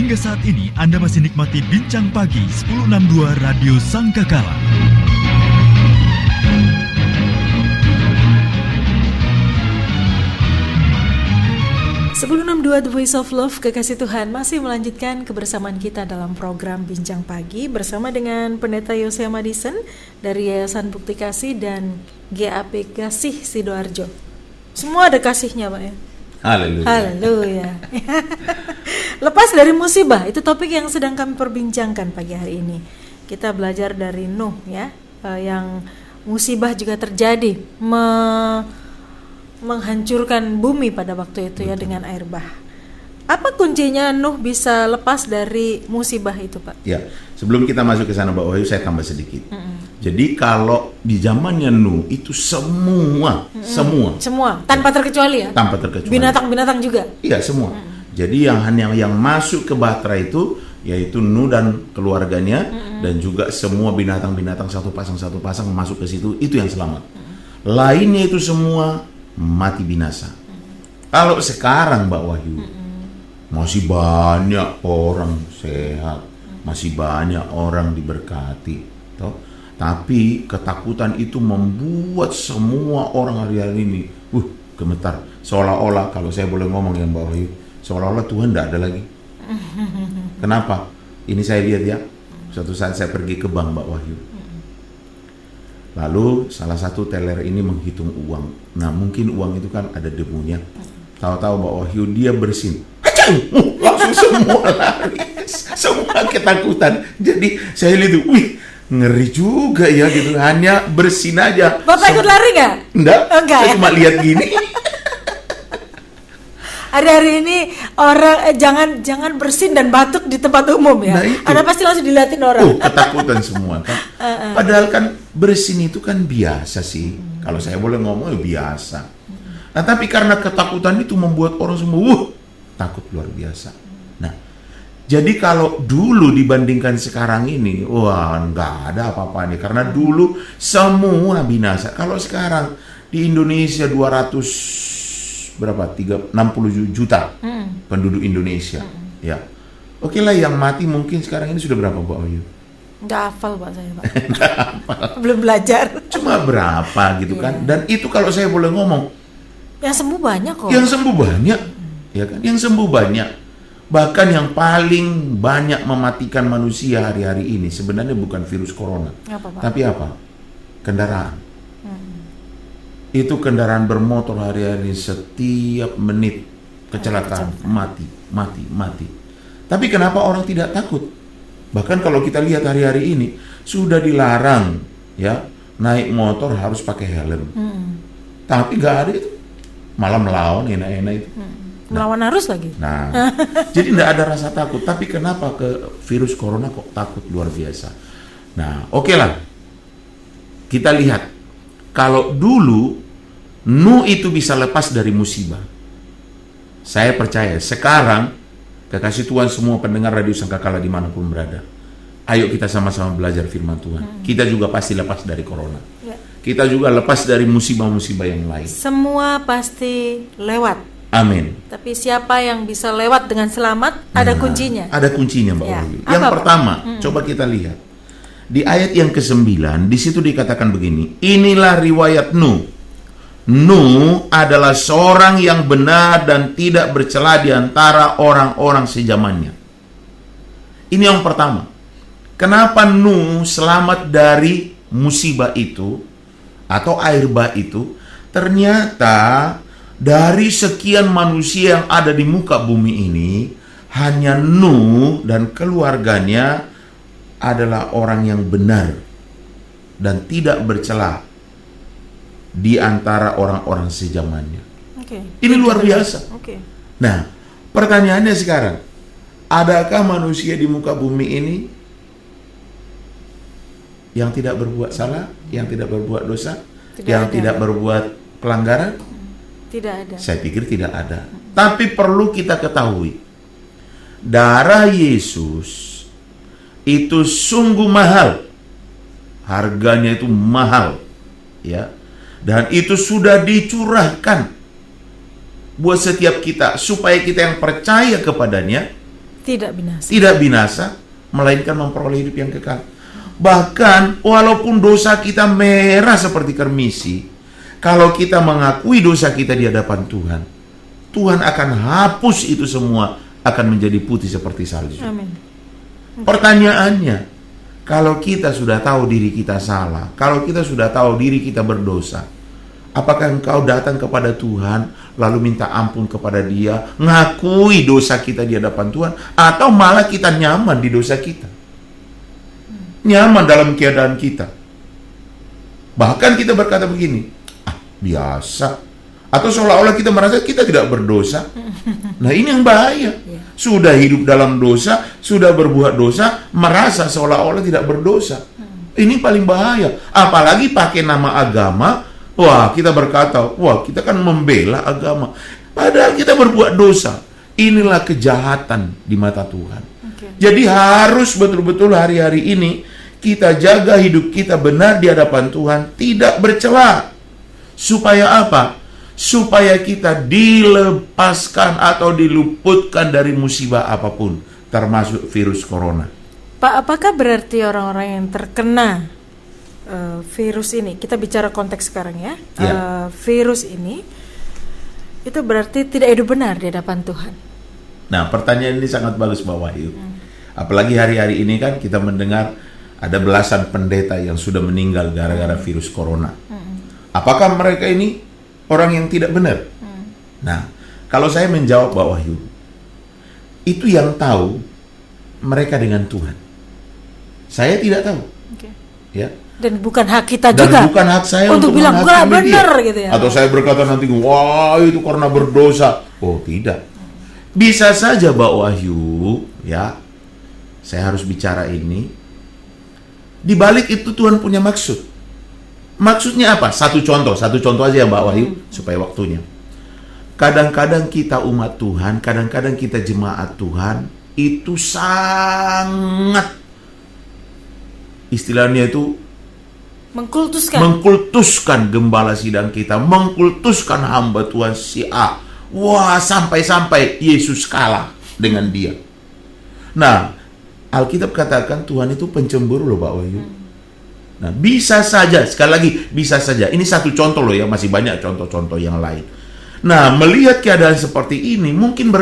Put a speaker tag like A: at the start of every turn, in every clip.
A: Hingga saat ini Anda masih nikmati Bincang Pagi 1062 Radio Sangkakala.
B: Sebelum 62 The Voice of Love, Kekasih Tuhan masih melanjutkan kebersamaan kita dalam program Bincang Pagi bersama dengan Pendeta Yosea Madison dari Yayasan Bukti Kasih dan GAP Kasih Sidoarjo. Semua ada kasihnya, Pak ya.
C: Haleluya.
B: Haleluya. Lepas dari musibah, itu topik yang sedang kami perbincangkan pagi hari ini. Kita belajar dari Nuh ya, yang musibah juga terjadi menghancurkan bumi pada waktu itu ya dengan air bah. Apa kuncinya Nuh bisa lepas dari musibah itu, Pak?
C: Ya, sebelum kita masuk ke sana Mbak Wahyu, saya tambah sedikit. Jadi kalau di zamannya Nuh itu semua
B: tanpa terkecuali ya?
C: Tanpa terkecuali.
B: Binatang-binatang juga?
C: Iya, semua. Jadi yang masuk ke bahtera itu yaitu Nuh dan keluarganya dan juga semua binatang-binatang satu pasang masuk ke situ, itu yang selamat. Lainnya itu semua mati binasa. Kalau sekarang Mbak Wahyu, masih banyak orang sehat, masih banyak orang diberkati, toh. Tapi ketakutan itu membuat semua orang hari-hari ini gemetar. Seolah-olah, kalau saya boleh ngomong ya Mbak Wahyu, seolah-olah Tuhan tidak ada lagi. Kenapa? Ini saya lihat ya, suatu saat saya pergi ke bank Mbak Wahyu. Lalu salah satu teller ini menghitung uang. Nah mungkin uang itu kan ada debunya. Tahu-tahu Mbak Wahyu dia bersin. Langsung semua lari. Semua ketakutan. Jadi saya lihat, ngeri juga ya gitu. Hanya bersin aja.
B: Bapak ikut lari nggak?
C: Enggak. Saya
B: Ya?
C: cuma lihat gini.
B: Hari-hari ini orang jangan bersin dan batuk di tempat umum ya.
C: Nah,
B: Anda pasti langsung dilihatin orang.
C: Ketakutan semua kan. Padahal kan bersin itu kan biasa sih. Kalau saya boleh ngomong ya biasa. Nah, tapi karena ketakutan itu membuat orang semua takut luar biasa. Nah, jadi kalau dulu dibandingkan sekarang ini, nggak ada apa-apanya. Karena dulu semua binasa. Kalau sekarang di Indonesia 60 juta penduduk Indonesia. Ya. Oke lah, yang mati mungkin sekarang ini sudah berapa Mbak Wahyu?
B: Nggak hafal Pak saya, Pak. Belum belajar.
C: Cuma berapa gitu kan. Dan itu kalau saya boleh ngomong,
B: yang sembuh banyak kok.
C: Yang sembuh banyak. Ya kan? Yang sembuh banyak. Bahkan yang paling banyak mematikan manusia hari-hari ini sebenarnya bukan virus corona.
B: Apa, Pak?
C: Tapi apa? Kendaraan. Itu kendaraan bermotor hari-hari setiap menit kecelakaan, mati. Tapi kenapa orang tidak takut? Bahkan kalau kita lihat hari-hari ini sudah dilarang ya naik motor harus pakai helm. Tapi nggak ada itu, malah melawan enak-enak itu.
B: Melawan arus lagi.
C: Nah, jadi nggak ada rasa takut. Tapi kenapa ke virus corona kok takut luar biasa? Nah, oke lah. Kita lihat kalau dulu Nuh itu bisa lepas dari musibah. Saya percaya sekarang kekasih Tuhan semua pendengar Radio Sangkakala dimanapun berada, ayo kita sama-sama belajar firman Tuhan. Kita juga pasti lepas dari corona. Kita juga lepas dari musibah-musibah yang lain.
B: Semua pasti lewat.
C: Amin.
B: Tapi siapa yang bisa lewat dengan selamat, ada kuncinya.
C: Ada kuncinya Mbak Wahyu. Yang
B: Apa,
C: pertama, coba kita lihat di ayat yang ke-9. Di situ dikatakan begini, inilah riwayat Nuh. Nuh adalah seorang yang benar dan tidak bercela di antara orang-orang sezamannya. Ini yang pertama. Kenapa Nuh selamat dari musibah itu atau air bah itu? Ternyata dari sekian manusia yang ada di muka bumi ini, hanya Nuh dan keluarganya adalah orang yang benar dan tidak bercela di antara orang-orang sezamannya. Ini luar biasa. Nah, pertanyaannya sekarang, adakah manusia di muka bumi ini yang tidak berbuat salah, yang tidak berbuat dosa, tidak berbuat pelanggaran?
B: Tidak ada.
C: Saya pikir tidak ada. Tapi perlu kita ketahui, darah Yesus itu sungguh mahal. Harganya itu mahal. Ya. Dan itu sudah dicurahkan buat setiap kita supaya kita yang percaya kepadanya
B: Tidak binasa.
C: Melainkan memperoleh hidup yang kekal. Bahkan walaupun dosa kita merah seperti kermisi, kalau kita mengakui dosa kita di hadapan Tuhan, Tuhan akan hapus itu semua, akan menjadi putih seperti salju.
B: Amin.
C: Pertanyaannya, kalau kita sudah tahu diri kita salah, kalau kita sudah tahu diri kita berdosa, apakah engkau datang kepada Tuhan lalu minta ampun kepada Dia, ngakui dosa kita di hadapan Tuhan, atau malah kita nyaman di dosa kita? Nyaman dalam keadaan kita. Bahkan kita berkata begini, biasa. Atau seolah-olah kita merasa kita tidak berdosa. Nah, ini yang bahaya. Sudah hidup dalam dosa, sudah berbuat dosa, merasa seolah-olah tidak berdosa. Ini paling bahaya. Apalagi pakai nama agama. Wah, kita berkata, wah, kita kan membela agama. Padahal kita berbuat dosa. Inilah kejahatan di mata Tuhan. Jadi harus betul-betul hari-hari ini kita jaga hidup kita benar di hadapan Tuhan, tidak bercela. Supaya apa? Supaya kita dilepaskan atau diluputkan dari musibah apapun, termasuk virus corona.
B: Pak, apakah berarti orang-orang yang terkena virus ini, kita bicara konteks sekarang ya, virus ini, itu berarti tidak hidup benar di hadapan Tuhan?
C: Nah, pertanyaan ini sangat bagus, Mbak Wahyu. Apalagi hari-hari ini kan kita mendengar ada belasan pendeta yang sudah meninggal gara-gara virus corona. Apakah mereka ini orang yang tidak benar? Nah, kalau saya menjawab, Mbak Wahyu, itu yang tahu mereka dengan Tuhan. Saya tidak tahu. Ya.
B: Dan bukan hak kita
C: Dan
B: juga
C: bukan hak saya
B: untuk bilang gua benar gitu ya.
C: Atau saya berkata nanti, wah itu karena berdosa. Oh, tidak. Bisa saja, Mbak Wahyu, ya. Saya harus bicara ini. Di balik itu Tuhan punya maksud. Maksudnya apa? Satu contoh aja ya, Mbak Wahyu, supaya waktunya. Kadang-kadang kita umat Tuhan, kadang-kadang kita jemaat Tuhan, itu sangat, istilahnya itu, mengkultuskan gembala sidang kita, mengkultuskan hamba Tuhan si A. Wah, sampai-sampai Yesus kalah dengan dia. Nah, Alkitab katakan Tuhan itu pencemburu loh, Pak Wahyu. Nah, bisa saja, sekali lagi, bisa saja. Ini satu contoh loh ya, masih banyak contoh-contoh yang lain. Nah, melihat keadaan seperti ini, mungkin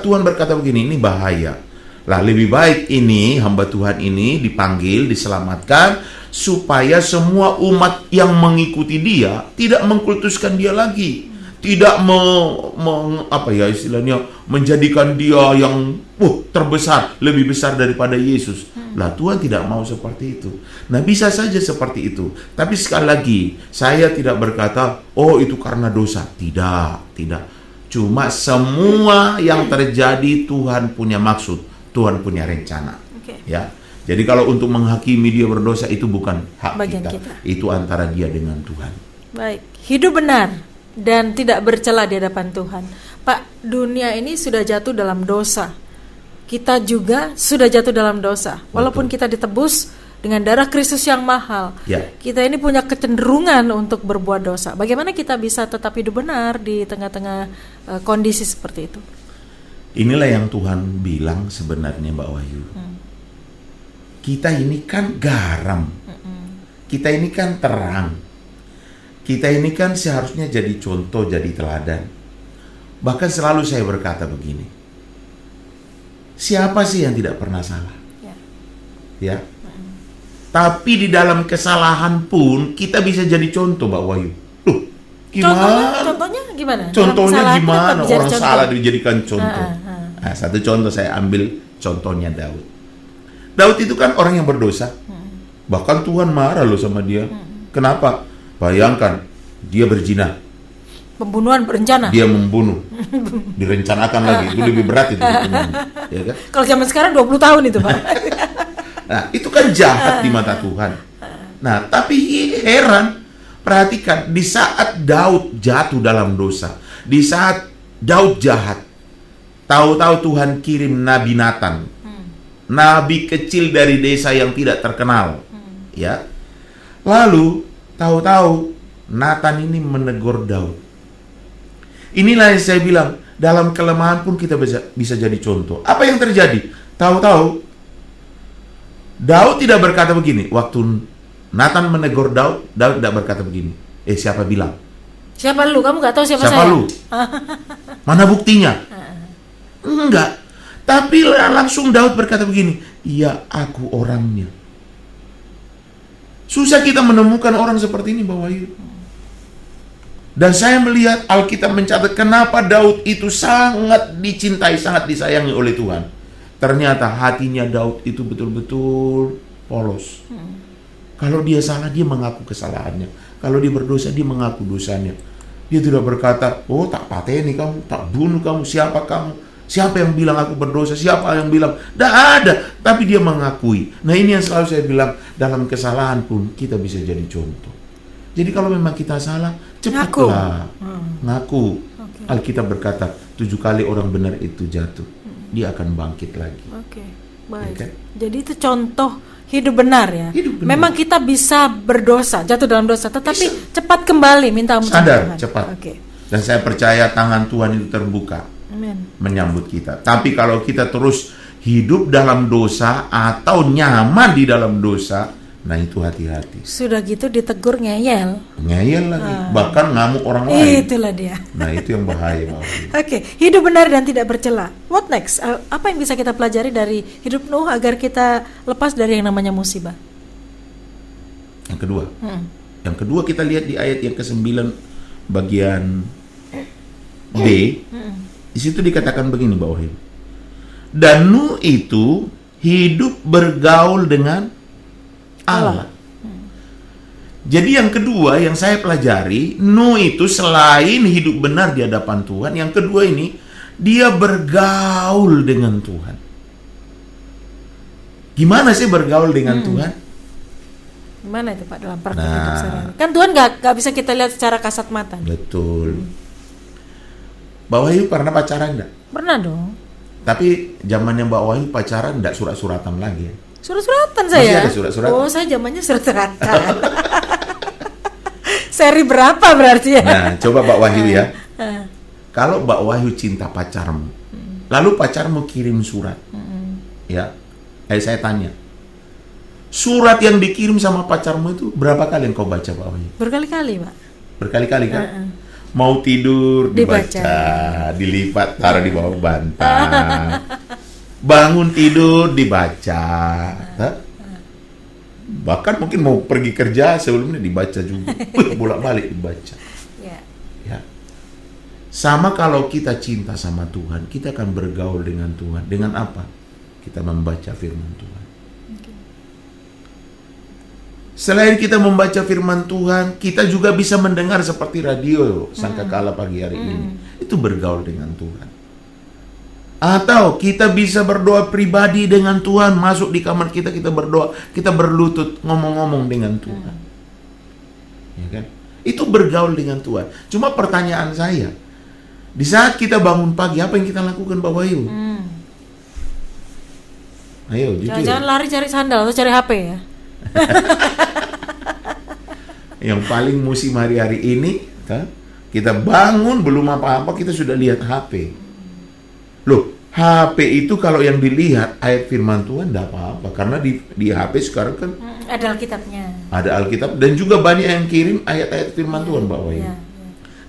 C: Tuhan berkata begini, ini bahaya. Lah, lebih baik ini, hamba Tuhan ini dipanggil, diselamatkan, supaya semua umat yang mengikuti dia tidak mengkultuskan dia lagi. Tidak menjadikan dia yang terbesar, lebih besar daripada Yesus. Lah, Tuhan tidak mau seperti itu. Nah, bisa saja seperti itu. Tapi sekali lagi, saya tidak berkata, oh itu karena dosa. Tidak. Cuma semua yang terjadi Tuhan punya maksud, Tuhan punya rencana. Ya. Jadi kalau untuk menghakimi dia berdosa itu bukan hak kita. Itu antara dia dengan Tuhan.
B: Baik, hidup benar dan tidak bercela di hadapan Tuhan. Pak, dunia ini sudah jatuh dalam dosa. Kita juga sudah jatuh dalam dosa. Walaupun kita ditebus dengan darah Kristus yang mahal, kita ini punya kecenderungan untuk berbuat dosa. Bagaimana kita bisa tetap hidup benar di tengah-tengah kondisi seperti itu?
C: Inilah yang Tuhan bilang sebenarnya, Mbak Wahyu. Kita ini kan garam. Kita ini kan terang. Kita ini kan seharusnya jadi contoh, jadi teladan. Bahkan selalu saya berkata begini. Siapa sih yang tidak pernah salah? Ya. Tapi di dalam kesalahan pun kita bisa jadi contoh, Mbak Wahyu. Loh, gimana?
B: Contohnya gimana?
C: Contohnya gimana orang salah dijadikan contoh? Nah, satu contoh saya ambil contohnya Daud. Daud itu kan orang yang berdosa. Bahkan Tuhan marah loh sama dia. Kenapa? Bayangkan, dia berzina.
B: Pembunuhan berencana.
C: Dia membunuh. Direncanakan lagi. Itu lebih berat itu. Ya kan?
B: Kalau zaman sekarang 20 tahun itu, Pak.
C: Nah, itu kan jahat di mata Tuhan. Nah, tapi heran. Perhatikan, di saat Daud jatuh dalam dosa, di saat Daud jahat, tahu-tahu Tuhan kirim Nabi Nathan. Nabi kecil dari desa yang tidak terkenal. Ya. Lalu tahu-tahu Nathan ini menegur Daud. Inilah yang saya bilang, dalam kelemahan pun kita bisa jadi contoh. Apa yang terjadi? Tahu-tahu Daud tidak berkata begini. Waktu Nathan menegur Daud, Daud tidak berkata begini. Siapa bilang?
B: Siapa lu? Kamu nggak tahu siapa
C: Siapa
B: saya?
C: lu? Mana buktinya? Enggak. Tapi langsung Daud berkata begini, iya aku orangnya. Susah kita menemukan orang seperti ini, Bapak Wahyu. Dan saya melihat Alkitab mencatat kenapa Daud itu sangat dicintai, sangat disayangi oleh Tuhan. Ternyata hatinya Daud itu betul-betul polos. Kalau dia salah, dia mengaku kesalahannya. Kalau dia berdosa, dia mengaku dosanya. Dia tidak berkata, oh tak pateni kamu, tak bunuh kamu, siapa kamu? Siapa yang bilang aku berdosa? Siapa yang bilang? Tidak ada. Tapi dia mengakui. Nah ini yang selalu saya bilang, dalam kesalahan pun kita bisa jadi contoh. Jadi kalau memang kita salah, cepatlah ngaku.
B: Okay.
C: Alkitab berkata, 7 kali orang benar itu jatuh, dia akan bangkit lagi.
B: Oke, baik.
C: Okay.
B: Jadi itu contoh hidup benar ya.
C: Hidup benar.
B: Memang kita bisa berdosa, jatuh dalam dosa, tetapi cepat kembali minta ampun
C: Sadar,
B: Tuhan.
C: cepat.
B: Oke.
C: Dan saya percaya tangan Tuhan itu terbuka
B: Amin.
C: menyambut kita. Tapi kalau kita terus hidup dalam dosa atau nyaman di dalam dosa, nah itu hati-hati.
B: Sudah gitu ditegur ngeyel.
C: Ngeyel lagi, bahkan ngamuk orang lain.
B: Itulah dia.
C: Nah itu yang bahaya.
B: Oke, hidup benar dan tidak bercela. What next? Apa yang bisa kita pelajari dari hidup Nuh agar kita lepas dari yang namanya musibah?
C: Yang kedua. Yang kedua kita lihat di ayat yang ke-9 bagian D. Di situ dikatakan begini, Mbak Wahyu. Dan Nuh itu hidup bergaul dengan Allah. Jadi yang kedua yang saya pelajari, Nuh itu selain hidup benar di hadapan Tuhan, yang kedua ini dia bergaul dengan Tuhan. Gimana sih bergaul dengan Tuhan?
B: Gimana itu Pak dalam praktik hidup sehari-hari? Kan Tuhan nggak bisa kita lihat secara kasat mata.
C: Betul. Mbak Wahyu pernah pacaran enggak?
B: Pernah dong.
C: Tapi zamannya Mbak Wahyu pacaran enggak surat-suratan lagi ya?
B: Surat-suratan saya.
C: Masih ada surat-suratan?
B: Oh, saya zamannya surat-suratan. Seri berapa berarti ya?
C: Nah, coba Mbak Wahyu ya. Kalau Mbak Wahyu cinta pacarmu, lalu pacarmu kirim surat, ya, saya tanya, surat yang dikirim sama pacarmu itu berapa kali engkau baca, Mbak Wahyu?
B: Berkali-kali, Pak.
C: Berkali-kali kan? Mau tidur dibaca, dilipat taruh di bawah bantal. Bangun tidur dibaca. Bahkan mungkin mau pergi kerja sebelumnya dibaca juga. Bolak-balik dibaca. Ya. Sama kalau kita cinta sama Tuhan, kita akan bergaul dengan Tuhan. Dengan apa? Kita membaca firman Tuhan. Selain kita membaca firman Tuhan, kita juga bisa mendengar seperti radio Sangkakala pagi hari ini. Itu bergaul dengan Tuhan. Atau kita bisa berdoa pribadi dengan Tuhan, masuk di kamar kita, kita berdoa, kita berlutut ngomong-ngomong dengan Tuhan. Ya kan? Itu bergaul dengan Tuhan. Cuma pertanyaan saya, di saat kita bangun pagi, apa yang kita lakukan, Mbak Wahyu? Ayo, jujur.
B: Jangan lari cari sandal atau cari HP ya.
C: Yang paling musim hari-hari ini, kita bangun belum apa-apa kita sudah lihat HP. Loh, HP itu kalau yang dilihat ayat firman Tuhan tidak apa-apa, karena di HP sekarang kan
B: ada Alkitabnya.
C: Ada Alkitab dan juga banyak yang kirim ayat-ayat firman Tuhan, Mbak Wahyu.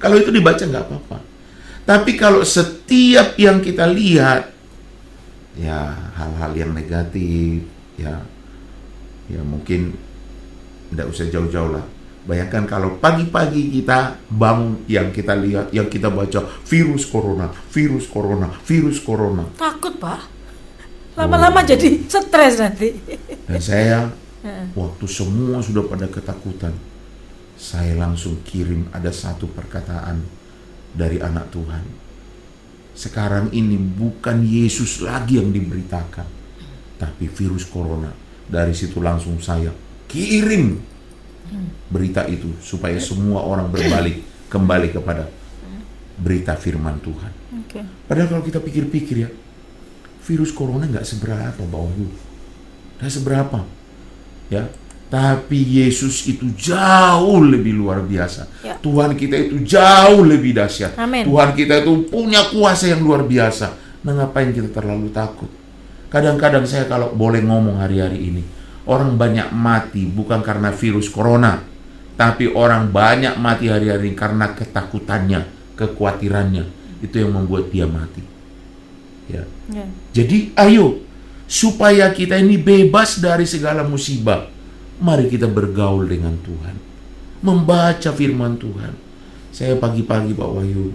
C: Kalau itu dibaca nggak apa-apa. Tapi kalau setiap yang kita lihat ya hal-hal yang negatif, ya mungkin tidak usah jauh-jauh lah. Bayangkan kalau pagi-pagi kita bangun, yang kita lihat, yang kita baca virus corona.
B: Takut, Pak. Lama-lama jadi stres nanti.
C: Dan saya waktu semua sudah pada ketakutan, saya langsung kirim ada satu perkataan dari anak Tuhan. Sekarang ini bukan Yesus lagi yang diberitakan, tapi virus corona. Dari situ langsung saya kirim berita itu supaya semua orang berbalik kembali kepada berita firman Tuhan. Padahal kalau kita pikir-pikir ya, virus corona nggak seberapa, Mbak Wahyu, nggak seberapa. Ya, Tapi Yesus itu jauh lebih luar biasa.
B: Ya.
C: Tuhan kita itu jauh lebih dahsyat.
B: Amin.
C: Tuhan kita itu punya kuasa yang luar biasa. Nah, ngapain kita terlalu takut? Kadang-kadang saya kalau boleh ngomong hari-hari ini, orang banyak mati bukan karena virus corona, tapi orang banyak mati hari-hari ini karena ketakutannya, kekhawatirannya. Itu yang membuat dia mati. Ya.
B: Ya.
C: Jadi ayo, supaya kita ini bebas dari segala musibah, mari kita bergaul dengan Tuhan, membaca firman Tuhan. Saya pagi-pagi Pak Wahyu,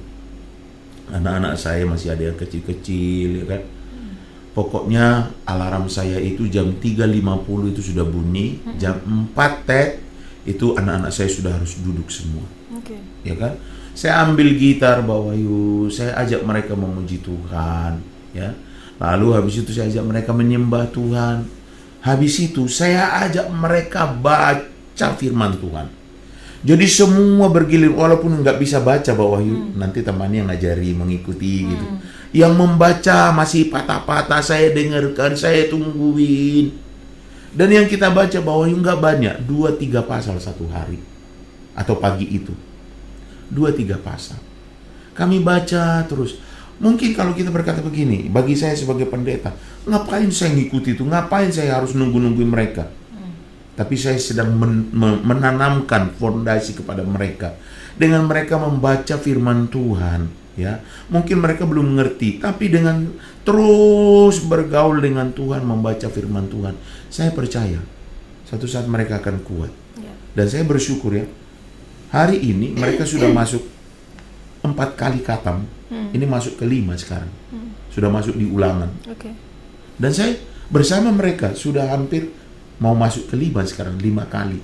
C: anak-anak saya masih ada yang kecil-kecil, ya kan. Pokoknya alarm saya itu jam 3.50 itu sudah bunyi, jam 4 itu anak-anak saya sudah harus duduk semua.
B: Oke.
C: Ya kan? Saya ambil gitar Pak Wahyu, saya ajak mereka memuji Tuhan, ya. Lalu habis itu saya ajak mereka menyembah Tuhan. Habis itu saya ajak mereka baca firman Tuhan. Jadi semua bergilir, walaupun nggak bisa baca Pak Wahyu, nanti temannya yang ngajari, mengikuti gitu. Yang membaca masih patah-patah, saya dengarkan, saya tungguin. Dan yang kita baca Pak Wahyu nggak banyak, 2-3 pasal satu hari. Atau pagi itu. 2-3 pasal. Kami baca terus. Mungkin kalau kita berkata begini, bagi saya sebagai pendeta, ngapain saya ngikuti itu? Ngapain saya harus nunggu-nungguin mereka? Tapi saya sedang menanamkan fondasi kepada mereka. Dengan mereka membaca firman Tuhan, ya. Mungkin mereka belum mengerti, tapi dengan terus bergaul dengan Tuhan, membaca firman Tuhan, saya percaya suatu saat mereka akan kuat.
B: Ya.
C: Dan saya bersyukur ya, hari ini mereka sudah masuk 4 kali khatam. Ini masuk ke-5 sekarang. Sudah masuk di ulangan.
B: Oke.
C: Dan saya bersama mereka sudah hampir mau masuk ke-5 sekarang, 5 kali.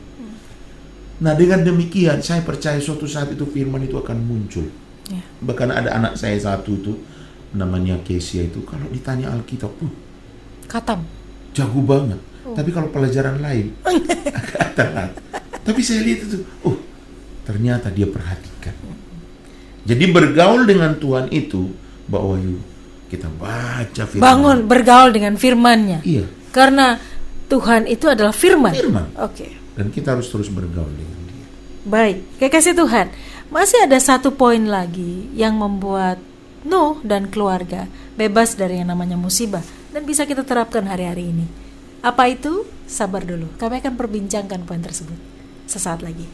C: Nah, dengan demikian saya percaya suatu saat itu firman itu akan muncul.
B: Ya.
C: Bahkan ada anak saya satu itu, namanya Kesia itu, kalau ditanya Alkitab,
B: Khatam.
C: jago banget. Tapi kalau pelajaran lain, agak telat. Tapi saya lihat itu, ternyata dia perhatikan. Jadi bergaul dengan Tuhan itu, Mbak Wahyu, kita baca firman.
B: Bangun bergaul dengan firman-Nya.
C: Iya.
B: Karena Tuhan itu adalah firman.
C: Firman.
B: Oke.
C: Dan kita harus terus bergaul dengan dia.
B: Baik, kekasih Tuhan, masih ada satu poin lagi yang membuat Nuh dan keluarga bebas dari yang namanya musibah dan bisa kita terapkan hari-hari ini. Apa itu? Sabar dulu, kami akan perbincangkan poin tersebut sesaat lagi.